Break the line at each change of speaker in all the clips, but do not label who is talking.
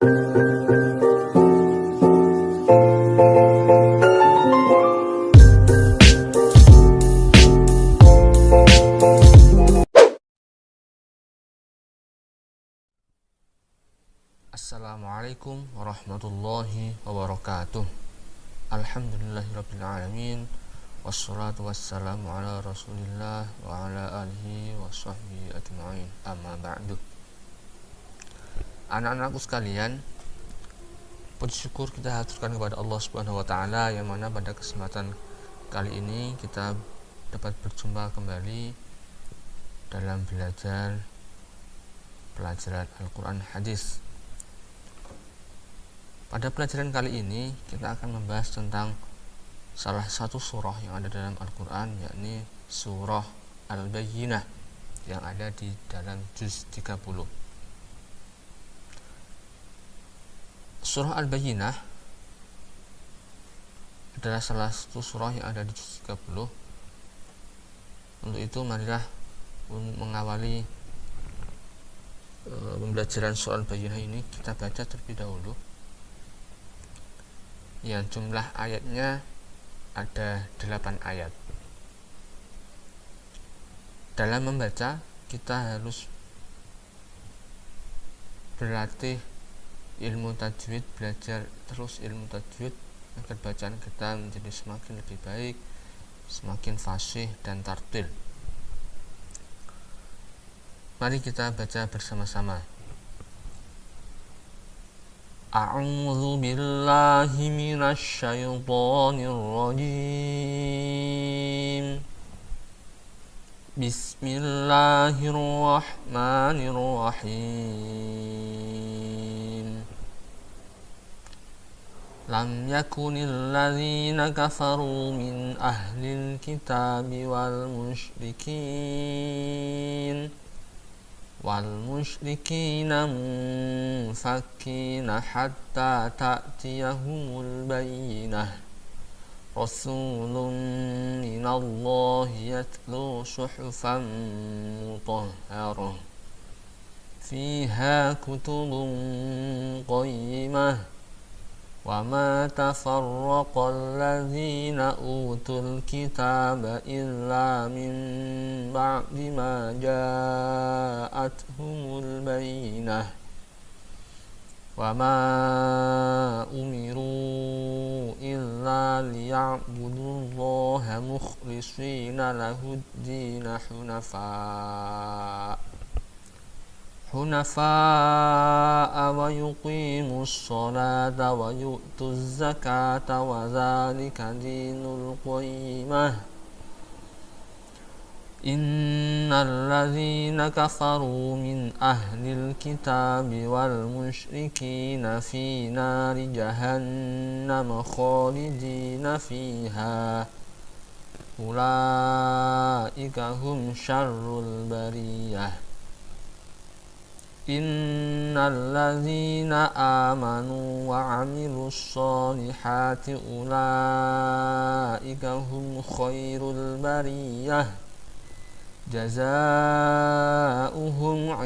Assalamualaikum warahmatullahi wabarakatuh. Alhamdulillahirrabbilalamin. Wassalatu wassalamu ala rasulillah wa ala alihi wa sahbihi ajma'in. Amma ba'du. Anak-anakku sekalian, puji syukur kita haturkan kepada Allah Subhanahu wa taala yang mana pada kesempatan kali ini kita dapat berjumpa kembali dalam pelajaran Al-Quran Hadis. Pada pelajaran kali ini kita akan membahas tentang salah satu surah yang ada dalam Al-Quran, yakni surah Al-Bayyinah yang ada di dalam juz 30. Surah Al-Bayyinah adalah salah satu surah yang ada di juz 30. Untuk itu marilah mengawali pembelajaran surah Al-Bayyinah ini kita baca terlebih dahulu. Yang jumlah ayatnya ada 8 ayat. Dalam membaca kita harus berlatih ilmu tajwid, belajar terus ilmu tajwid agar bacaan kita menjadi semakin lebih baik, semakin fasih dan tartil. Mari kita baca bersama-sama. A'udzu billahi minasy syaithanir rajim. Bismillahirrahmanirrahim. Lam yakunil ladzina kafaru min ahlil kitabi wal musyrikina munfakkina hatta ta'tiyahumul bayyinah. Rasulun minallahi yatlu suhufan mutahharah fiha kutubun qayyimah wa ma tafarraqal ladzina utul kitaba illa min ba'di ma ja'atuhumul bayyinah wa ma umiru illa liya'budullaha mukhlishina lahud-din hunafa'a wa yuqimus salata wa yu'tuz zakata wa dzalika dinul qayyimah. Innal ladzina kafaru min ahlil kitabi wal musyrikina fi nari jahannam khalidina fiha ulaika hum syarrul bariyah. Innal ladzina amanu wa 'amilus sholihati ulaika hum khairul bariyah. Jazaa'uhum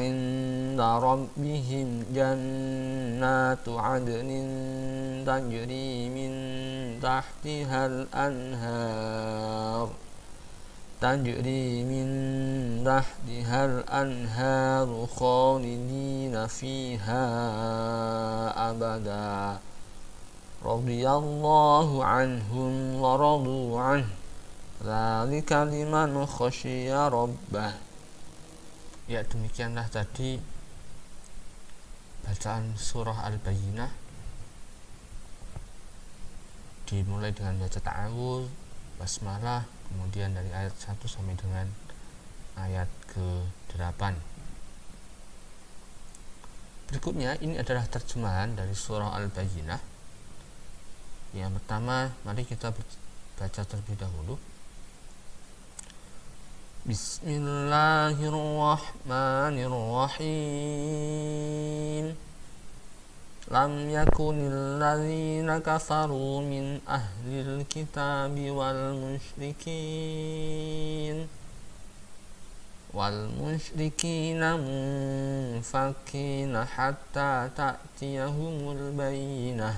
'inda rabbihim jannatu 'adnin tajri min tahtihal anhar khalidina fiha abada. Radiyallahu anhum wa radu anhu. Dzalika liman khasyiya rabbah. Ya, demikianlah tadi bacaan surah Al-Bayyinah. Dimulai dengan baca ta'awudz, basmalah, kemudian dari ayat 1 sampai dengan ayat ke-8. Berikutnya ini adalah terjemahan dari surah Al-Bayyinah. Yang pertama, mari kita baca terlebih dahulu. Bismillahirrahmanirrahim. Lam yakunil ladzina kafaru min ahlil kitabi wal musyrikin wal musyrikina munfakina hatta ta'tiyahumul bayyinah.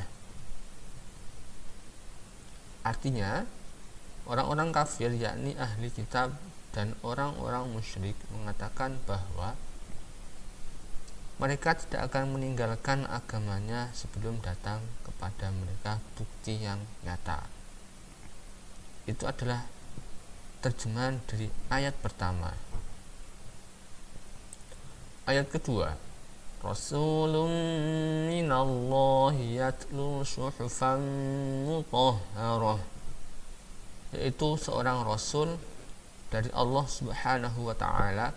Artinya, orang-orang kafir yakni ahli kitab dan orang-orang musyrik mengatakan bahwa mereka tidak akan meninggalkan agamanya sebelum datang kepada mereka bukti yang nyata. Itu adalah terjemahan dari ayat pertama. Ayat kedua, Rasulun minallahi yatlu suhufan mutahharah, yaitu seorang rasul dari Allah Subhanahu wa taala,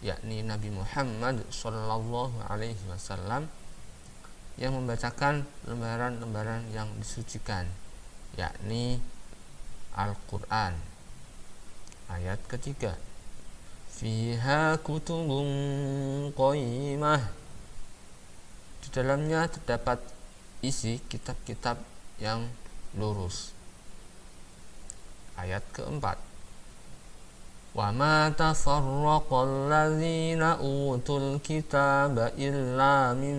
yakni Nabi Muhammad sallallahu alaihi wasallam, yang membacakan lembaran-lembaran yang disucikan, yakni Al-Qur'an. Ayat ketiga, fiha kutubun qayyimah, di dalamnya terdapat isi kitab-kitab yang lurus. Ayat keempat, wa ma tafarraqal ladzina utul kitaba illa min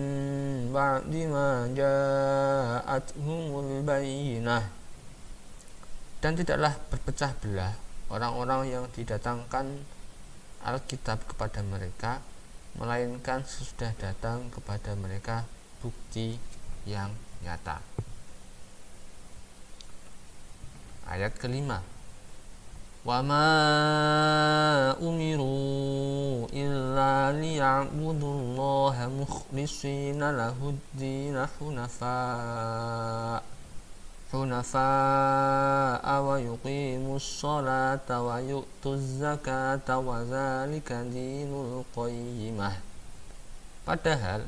ba'di ma ja'atuhumul bayyinah, dan tidaklah berpecah belah orang-orang yang didatangkan Alkitab kepada mereka, melainkan sesudah datang kepada mereka bukti yang nyata. Ayat kelima, wa ma umiru illa liya'budullaha mukhlishina lahuddin hunafa'a wa yuqimus salata wa yu'tuz zakata wa zalika dinul qayyimah. Padahal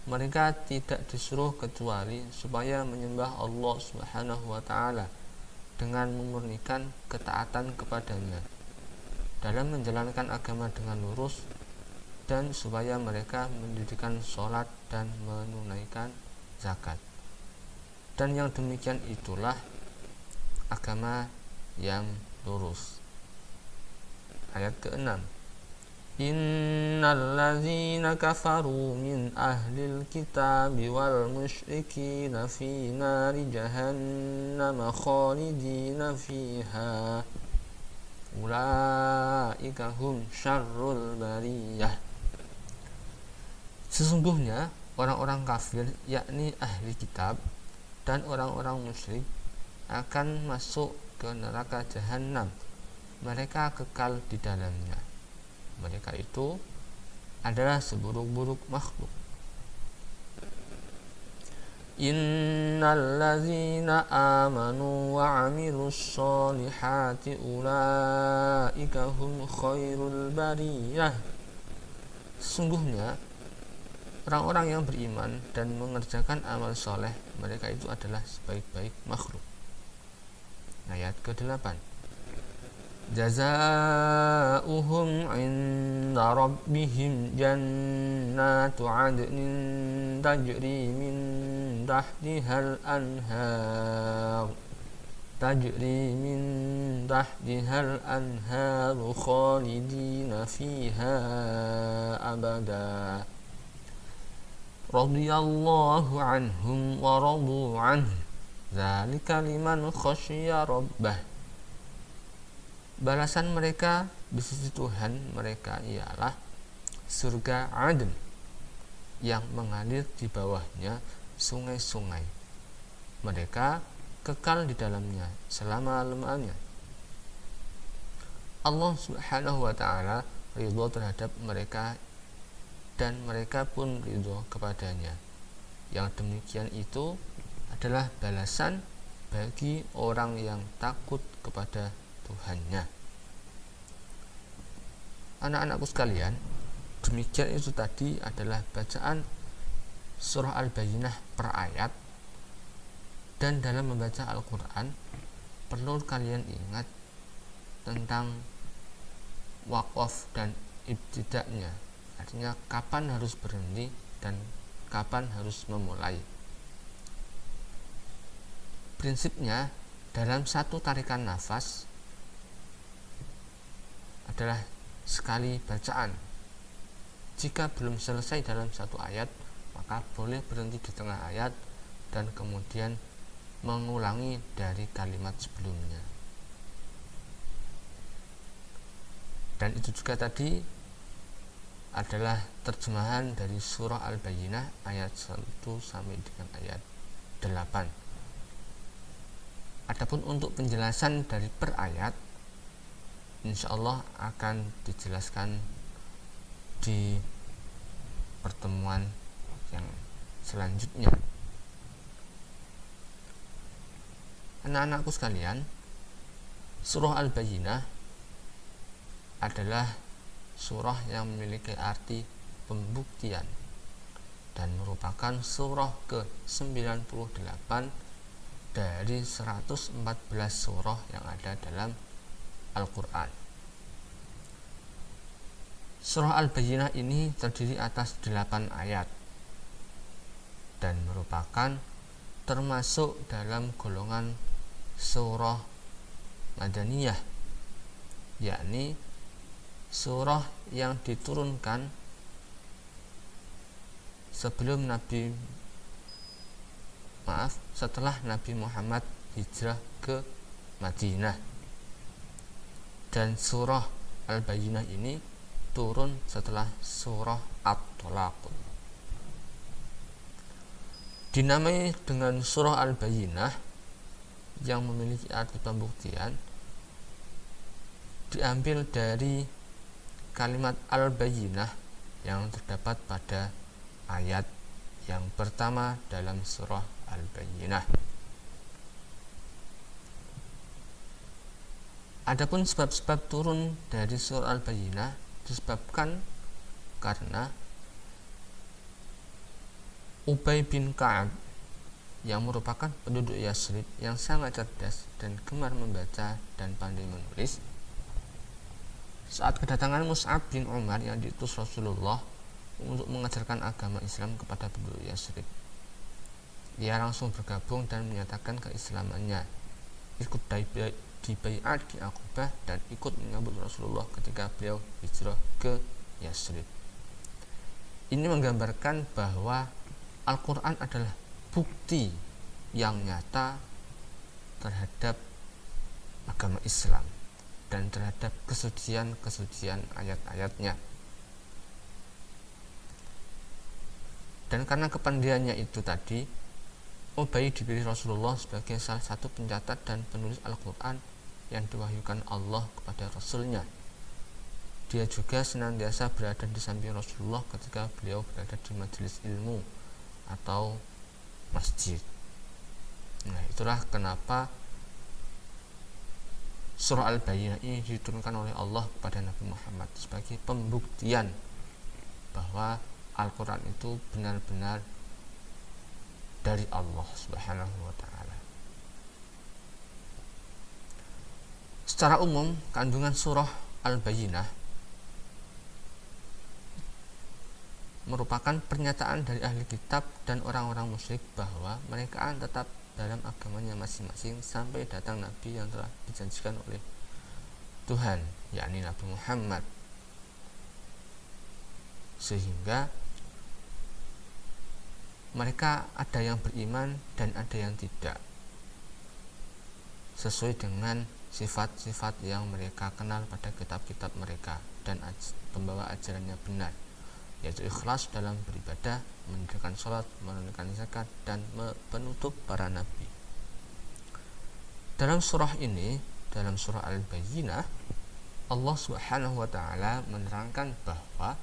mereka tidak disuruh kecuali supaya menyembah Allah Subhanahu wa taala dengan memurnikan ketaatan kepadanya dalam menjalankan agama dengan lurus, dan supaya mereka mendirikan sholat dan menunaikan zakat. Dan yang demikian itulah agama yang lurus. Ayat ke-6, innal ladzina kafaru min ahlil kitabi wal musyrikina fi nari jahannam khalidina fiha ulaika hum syarrul bariyah. Sesungguhnya orang-orang kafir yakni ahli kitab dan orang-orang musyrik akan masuk ke neraka jahanam. Mereka kekal di dalamnya. Mereka itu adalah seburuk-buruk makhluk. Innal ladzina amanu wa 'amilus sholihati ulaika hum khairul bariyah. Sesungguhnya orang-orang yang beriman dan mengerjakan amal soleh, mereka itu adalah sebaik-baik makhluk. Ayat ke-8, jazaa'uhum 'inda rabbihim jannatu 'adnin tajri min tahtihal anhar khalidina fiha abada radhiyallahu anhum wa radu anhu dzalika liman khasyiya rabbah. Balasan mereka di sisi Tuhan mereka ialah surga Aden yang mengalir di bawahnya sungai-sungai. Mereka kekal di dalamnya selama-lamanya. Allah Subhanahu wa taala ridho terhadap mereka dan mereka pun ridho kepadanya. Yang demikian itu adalah balasan bagi orang yang takut kepada Tuhannya. Anak-anakku sekalian, demikian itu tadi adalah bacaan surah Al-Bayyinah per ayat. Dan dalam membaca Al-Quran perlu kalian ingat tentang waqaf dan ibtida'nya, artinya kapan harus berhenti dan kapan harus memulai. Prinsipnya dalam satu tarikan nafas adalah sekali bacaan. Jika belum selesai dalam satu ayat, maka boleh berhenti di tengah ayat dan kemudian mengulangi dari kalimat sebelumnya. Dan itu juga tadi adalah terjemahan dari surah Al-Bayyinah ayat 1 sampai dengan ayat 8. Adapun untuk penjelasan dari per ayat, insyaallah akan dijelaskan di pertemuan yang selanjutnya. Anak-anakku sekalian, surah Al-Bayyinah adalah surah yang memiliki arti pembuktian dan merupakan surah ke-98 dari 114 surah yang ada dalam Al-Quran. Surah Al-Bayyinah ini terdiri atas 8 ayat dan merupakan termasuk dalam golongan surah Madaniyah, yakni surah yang diturunkan setelah Nabi Muhammad hijrah ke Madinah. Dan surah Al-Bayyinah ini turun setelah surah At-Tolaq. Dinamai dengan surah Al-Bayyinah yang memiliki arti pembuktian diambil dari kalimat Al-Bayyinah yang terdapat pada ayat yang pertama dalam surah Al-Bayyinah. Adapun sebab-sebab turun dari surah Al-Bayyinah disebabkan karena Ubay bin Ka'ab yang merupakan penduduk Yasrib yang sangat cerdas dan gemar membaca dan pandai menulis, saat kedatangan Mus'ab bin Umar yang diutus Rasulullah untuk mengajarkan agama Islam kepada penduduk Yasrib, ia langsung bergabung dan menyatakan keislamannya, ikut di bai'at di Aqabah dan ikut menyambut Rasulullah ketika beliau hijrah ke Yasrib. Ini menggambarkan bahwa Al-Quran adalah bukti yang nyata terhadap agama Islam dan terhadap kesucian ayat-ayatnya. Dan karena kepandaiannya itu tadi, Ubay dipilih Rasulullah sebagai salah satu pencatat dan penulis Al-Quran yang diwahyukan Allah kepada Rasulnya. Dia juga senantiasa berada di samping Rasulullah ketika beliau berada di majelis ilmu atau masjid. Nah, itulah kenapa surah Al-Bayyinah ini diturunkan oleh Allah kepada Nabi Muhammad sebagai pembuktian bahwa Al-Quran itu benar-benar dari Allah Subhanahu wa ta'ala. Secara umum, kandungan surah Al-Bayyinah merupakan pernyataan dari ahli kitab dan orang-orang musyrik bahwa mereka tetap dalam agamanya masing-masing sampai datang Nabi yang telah dijanjikan oleh Tuhan, yakni Nabi Muhammad. Sehingga mereka ada yang beriman dan ada yang tidak, sesuai dengan sifat-sifat yang mereka kenal pada kitab-kitab mereka dan pembawa ajarannya benar, yaitu ikhlas dalam beribadah, mendirikan sholat, menunaikan zakat, dan penutup para nabi. Dalam surah ini, dalam surah Al-Bayyinah, Allah Subhanahu wa ta'ala menerangkan bahwa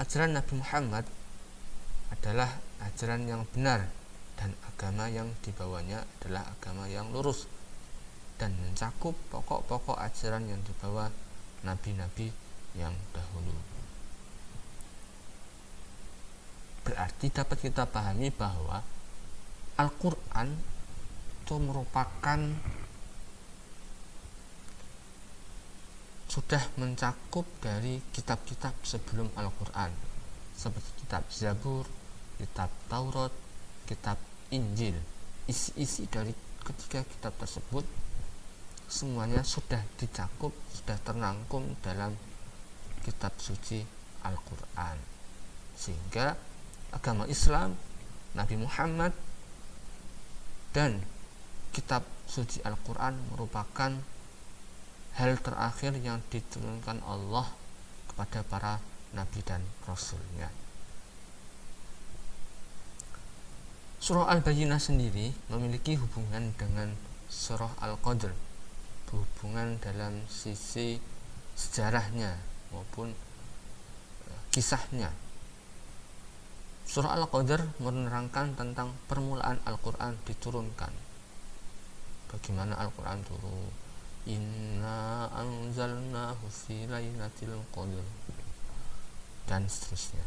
ajaran Nabi Muhammad adalah ajaran yang benar dan agama yang dibawanya adalah agama yang lurus dan mencakup pokok-pokok ajaran yang dibawa nabi-nabi yang dahulu. Berarti dapat kita pahami bahwa Al-Quran itu merupakan sudah mencakup dari kitab-kitab sebelum Al-Quran, seperti kitab Zabur, kitab Taurat, kitab Injil. Isi-isi dari ketiga kitab tersebut semuanya sudah dicakup, sudah terangkum dalam kitab suci Al-Quran. Sehingga agama Islam, Nabi Muhammad, dan kitab suci Al-Quran merupakan hal terakhir yang diturunkan Allah kepada para nabi dan rasulnya. Surah Al-Bayyinah sendiri memiliki hubungan dengan surah Al-Qadr, berhubungan dalam sisi sejarahnya maupun kisahnya. Surah Al-Qadr menerangkan tentang permulaan Al-Quran diturunkan, bagaimana Al-Quran turun, inna anzalnahu fi lailatul qadr, dan seterusnya.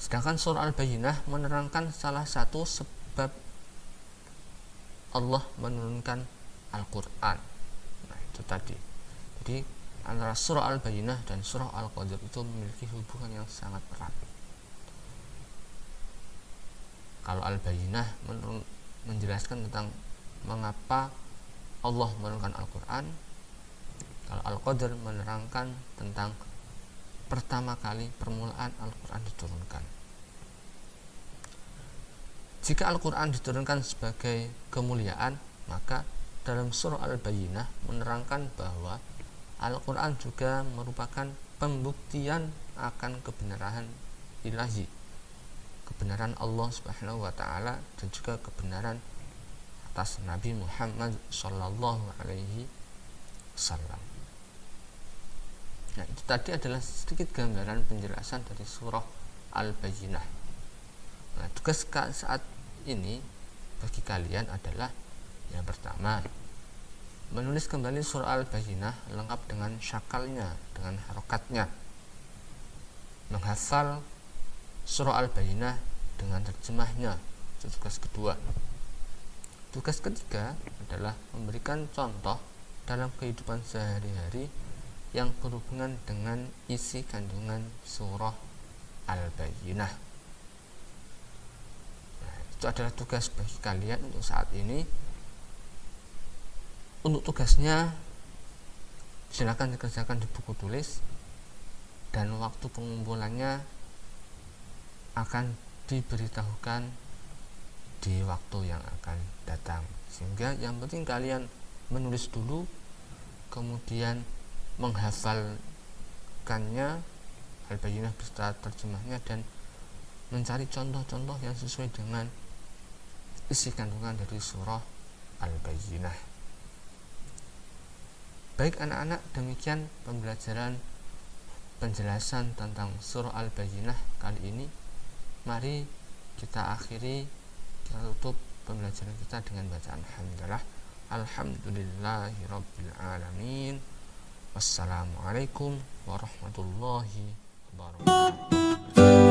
Sedangkan surah Al-Bayyinah menerangkan salah satu sebab Allah menurunkan Al-Quran. Nah, itu tadi. Jadi antara surah Al-Bayyinah dan surah Al-Qadr itu memiliki hubungan yang sangat erat. Kalau Al-Bayyinah menjelaskan tentang mengapa Allah menurunkan Al-Quran, kalau Al-Qadr menerangkan tentang pertama kali permulaan Al-Quran diturunkan. Jika Al-Quran diturunkan sebagai kemuliaan, maka dalam surah Al-Bayyinah menerangkan bahwa Al-Quran juga merupakan pembuktian akan kebenaran ilahi, kebenaran Allah Subhanahu wa Ta'ala, dan juga kebenaran atas Nabi Muhammad Sallallahu Alaihi Wasallam. Nah, itu tadi adalah sedikit gambaran penjelasan dari surah Al-Bayyinah. Nah, tugas saat ini bagi kalian adalah yang pertama, menulis kembali surah Al-Bayyinah lengkap dengan syakalnya, dengan harokatnya, menghafal surah Al-Bayyinah dengan terjemahnya. Itu tugas kedua. Tugas ketiga adalah memberikan contoh dalam kehidupan sehari-hari yang berhubungan dengan isi kandungan surah Al-Bayyinah. Nah, itu adalah tugas bagi kalian untuk saat ini. Untuk tugasnya silakan dikerjakan di buku tulis, dan waktu pengumpulannya akan diberitahukan di waktu yang akan datang. Sehingga yang penting kalian menulis dulu, kemudian menghafalkannya Al-Bayyinah beserta terjemahnya, dan mencari contoh-contoh yang sesuai dengan isi kandungan dari surah Al-Bayyinah. Baik anak-anak, demikian pembelajaran penjelasan tentang surah Al-Bayyinah kali ini. Mari kita akhiri, kita tutup pembelajaran kita dengan bacaan hamdalah. Alhamdulillahirabbil alamin. Wassalamualaikum warahmatullahi wabarakatuh.